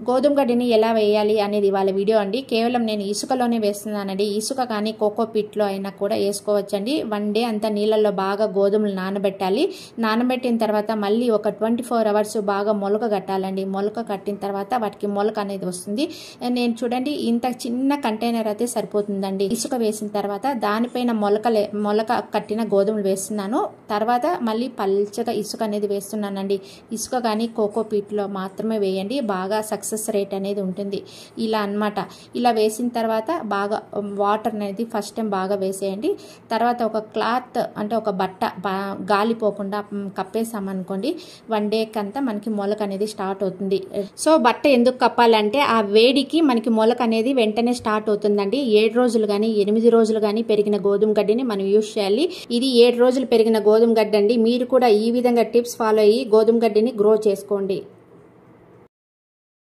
గోధుమ గడ్డిని ఎలా వేయాలి అనేది వాళ్ళ వీడియో అండి. కేవలం నేను ఇసుకలోనే వేస్తున్నానండి. ఇసుక కానీ కోకో పిట్లో అయినా కూడా వేసుకోవచ్చండి. 1 డే అంతా నీళ్ళల్లో బాగా గోధుమలు నానబెట్టాలి. నానబెట్టిన తర్వాత మళ్ళీ ఒక 24 అవర్స్ బాగా మొలక కట్టాలండి. మొలక కట్టిన తర్వాత వాటికి మొలక అనేది వస్తుంది. నేను చూడండి ఇంత చిన్న కంటైనర్ అయితే సరిపోతుందండి. ఇసుక వేసిన తర్వాత దానిపైన మొలక కట్టిన గోధుమలు వేస్తున్నాను. తర్వాత మళ్ళీ పల్చగా ఇసుక అనేది వేస్తున్నానండి. ఇసుక కానీ కోకో పిట్లో మాత్రమే వేయండి. బాగా సక్సెస్ రేట్ అనేది ఉంటుంది. ఇలా అన్నమాట. ఇలా వేసిన తర్వాత బాగా వాటర్ అనేది ఫస్ట్ టైం బాగా వేసేయండి. తర్వాత ఒక క్లాత్ అంటే ఒక బట్ట గాలిపోకుండా కప్పేసామనుకోండి 1 డే కంతా మనకి మొలక అనేది స్టార్ట్ అవుతుంది. సో బట్ట ఎందుకు కప్పాలంటే ఆ వేడికి మనకి మొలక అనేది వెంటనే స్టార్ట్ అవుతుందండి. 7 రోజులు కానీ 8 రోజులు కానీ పెరిగిన గోధుమ గడ్డిని మనం యూజ్ చేయాలి. ఇది 7 రోజులు పెరిగిన గోధుమ గడ్డి అండి. మీరు కూడా ఈ విధంగా టిప్స్ ఫాలో అయ్యి గోధుమ గడ్డిని గ్రో చేసుకోండి.